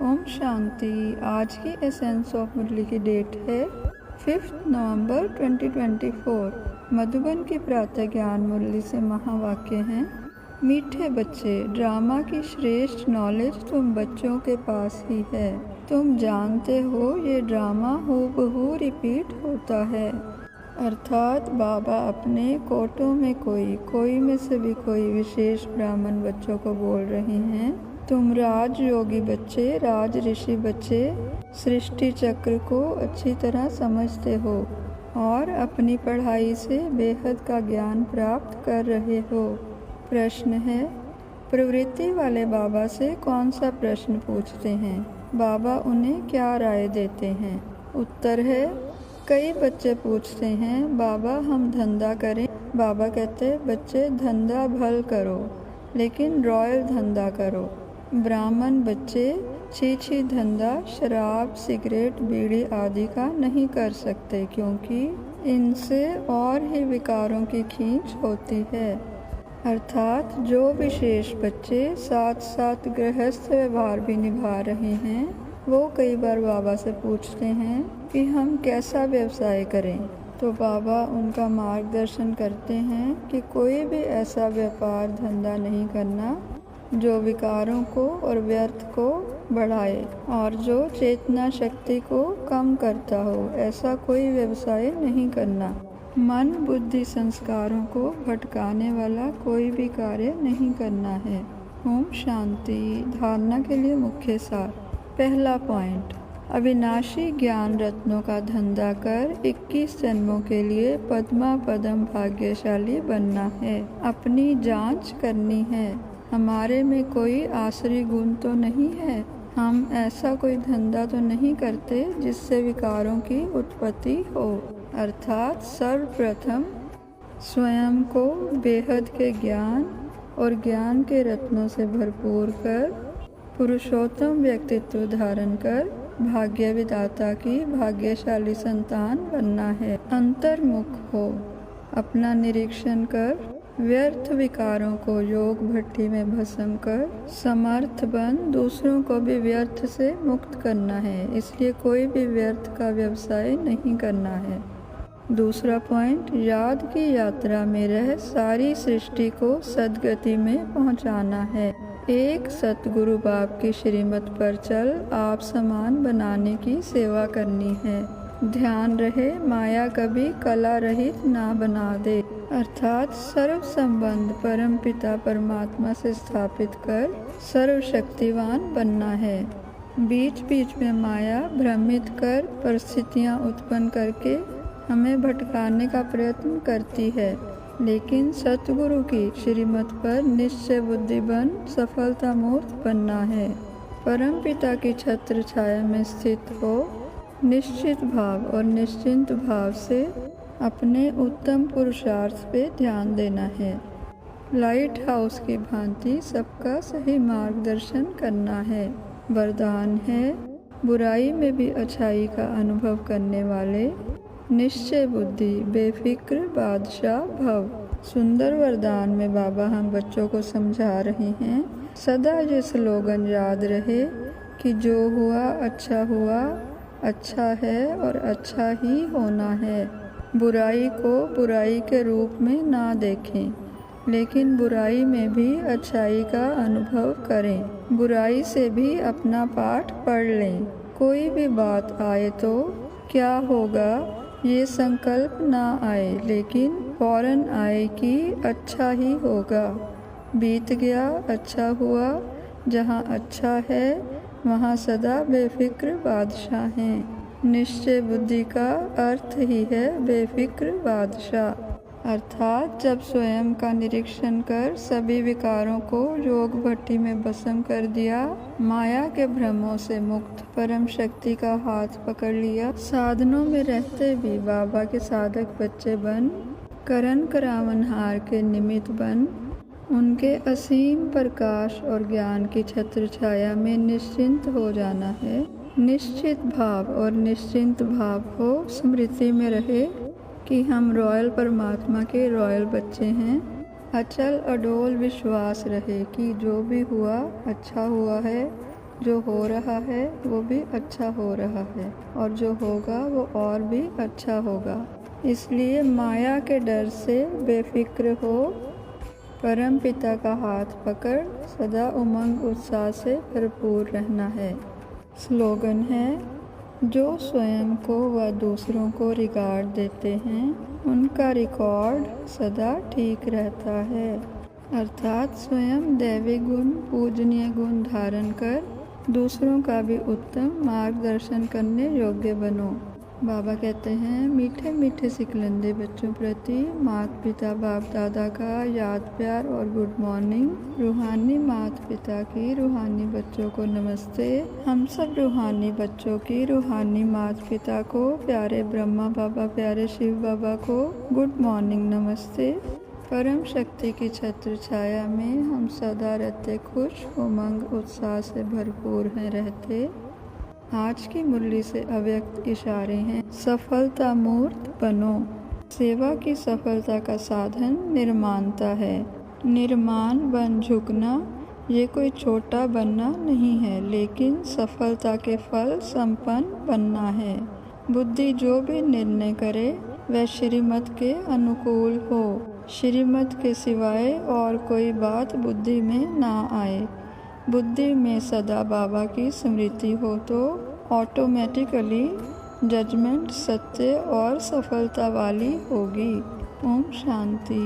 ओम शांति। आज की essence of मुरली की डेट है 5 नवंबर 2024। मधुबन की प्रातः ज्ञान मुरली से महावाक्य हैं। मीठे बच्चे, ड्रामा की श्रेष्ठ नॉलेज तुम बच्चों के पास ही है। तुम जानते हो ये ड्रामा हूबहू रिपीट होता है। अर्थात बाबा अपने कोटों में कोई में से भी कोई विशेष ब्राह्मण बच्चों को बोल रहे हैं। तुम राज योगी बच्चे, राज ऋषि बच्चे सृष्टि चक्र को अच्छी तरह समझते हो और अपनी पढ़ाई से बेहद का ज्ञान प्राप्त कर रहे हो। प्रश्न है, प्रवृत्ति वाले बाबा से कौन सा प्रश्न पूछते हैं? बाबा उन्हें क्या राय देते हैं? उत्तर है, कई बच्चे पूछते हैं बाबा हम धंधा करें। बाबा कहते बच्चे धंधा भल करो, लेकिन रॉयल धंधा करो। ब्राह्मण बच्चे छी धंधा शराब, सिगरेट, बीड़ी आदि का नहीं कर सकते, क्योंकि इनसे और ही विकारों की खींच होती है। अर्थात जो विशेष बच्चे साथ साथ गृहस्थ व्यवहार भी निभा रहे हैं, वो कई बार बाबा से पूछते हैं कि हम कैसा व्यवसाय करें। तो बाबा उनका मार्गदर्शन करते हैं कि कोई भी ऐसा व्यापार धंधा नहीं करना जो विकारों को और व्यर्थ को बढ़ाए और जो चेतना शक्ति को कम करता हो। ऐसा कोई व्यवसाय नहीं करना। मन बुद्धि संस्कारों को भटकाने वाला कोई भी कार्य नहीं करना है। ओम शांति। धारणा के लिए मुख्य सार। पहला पॉइंट, अविनाशी ज्ञान रत्नों का धंधा कर 21 जन्मों के लिए पद्मा पदम भाग्यशाली बनना है। अपनी जांच करनी है, हमारे में कोई आसरी गुण तो नहीं है। हम ऐसा कोई धंधा तो नहीं करते जिससे विकारों की उत्पत्ति हो। अर्थात सर्वप्रथम स्वयं को बेहद के ज्ञान और ज्ञान के रत्नों से भरपूर कर पुरुषोत्तम व्यक्तित्व धारण कर भाग्य विधाता की भाग्यशाली संतान बनना है। अंतर्मुख हो, अपना निरीक्षण कर व्यर्थ विकारों को योग भट्टी में भस्म कर समर्थ बन दूसरों को भी व्यर्थ से मुक्त करना है। इसलिए कोई भी व्यर्थ का व्यवसाय नहीं करना है। दूसरा पॉइंट, याद की यात्रा में रह सारी सृष्टि को सद्गति में पहुंचाना है। एक सतगुरु बाप की श्रीमत पर चल आप समान बनाने की सेवा करनी है। ध्यान रहे माया कभी कला रहित ना बना दे। अर्थात सर्व संबंध परम पिता परमात्मा से स्थापित कर सर्वशक्तिवान बनना है। बीच बीच में माया भ्रमित कर परिस्थितियाँ उत्पन्न करके हमें भटकाने का प्रयत्न करती है, लेकिन सतगुरु की श्रीमत पर निश्चय बुद्धि बन सफलता मूर्त बनना है। परम पिता की छत्र छाया में स्थित हो निश्चित भाव और निश्चिंत भाव से अपने उत्तम पुरुषार्थ पे ध्यान देना है। लाइट हाउस की भांति सबका सही मार्गदर्शन करना है। वरदान है, बुराई में भी अच्छाई का अनुभव करने वाले निश्चय बुद्धि बेफिक्र बादशाह भव। सुंदर वरदान में बाबा हम बच्चों को समझा रहे हैं, सदा ये स्लोगन याद रहे कि जो हुआ, अच्छा है और अच्छा ही होना है। बुराई को बुराई के रूप में ना देखें, लेकिन बुराई में भी अच्छाई का अनुभव करें। बुराई से भी अपना पाठ पढ़ लें। कोई भी बात आए तो क्या होगा ये संकल्प ना आए, लेकिन फौरन आए कि अच्छा ही होगा। बीत गया, अच्छा हुआ। जहाँ अच्छा है वहाँ सदा बेफिक्र बादशाह हैं। निश्चय बुद्धि का अर्थ ही है बेफिक्र बादशाह। अर्थात जब स्वयं का निरीक्षण कर सभी विकारों को योग भट्टी में भस्म कर दिया, माया के भ्रमों से मुक्त परम शक्ति का हाथ पकड़ लिया, साधनों में रहते भी बाबा के साधक बच्चे बन करण करावनहार के निमित्त बन उनके असीम प्रकाश और ज्ञान की छत्र छाया में निश्चिंत हो जाना है। निश्चित भाव और निश्चिंत भाव को स्मृति में रहे कि हम रॉयल परमात्मा के रॉयल बच्चे हैं। अचल अडोल विश्वास रहे कि जो भी हुआ अच्छा हुआ है जो हो रहा है वो भी अच्छा हो रहा है और जो होगा वो और भी अच्छा होगा। इसलिए माया के डर से बेफिक्र हो, परम पिता का हाथ पकड़ सदा उमंग उत्साह से भरपूर रहना है। स्लोगन है, जो स्वयं को व दूसरों को रिगार्ड देते हैं उनका रिकॉर्ड सदा ठीक रहता है। अर्थात स्वयं दैवी गुण, पूजनीय गुण धारण कर दूसरों का भी उत्तम मार्गदर्शन करने योग्य बनो। बाबा कहते हैं, मीठे मीठे सिकलंदे बच्चों प्रति माता पिता बाप दादा का याद प्यार और गुड मॉर्निंग। रूहानी माता पिता की रूहानी बच्चों को नमस्ते। हम सब रूहानी बच्चों की रूहानी माता पिता को, प्यारे ब्रह्मा बाबा, प्यारे शिव बाबा को गुड मॉर्निंग नमस्ते। परम शक्ति की छत्र छाया में हम सदा रहते खुश, उमंग उत्साह से भरपूर हैं रहते। आज की मुरली से अव्यक्त इशारे हैं, सफलता मूर्त बनो। सेवा की सफलता का साधन निर्माणता है। निर्माण बन झुकना ये कोई छोटा बनना नहीं है, लेकिन सफलता के फल संपन्न बनना है। बुद्धि जो भी निर्णय करे वह श्रीमत के अनुकूल हो। श्रीमत के सिवाय और कोई बात बुद्धि में ना आए। बुद्धि में सदा बाबा की स्मृति हो तो ऑटोमेटिकली जजमेंट सत्य और सफलता वाली होगी। ओम शांति।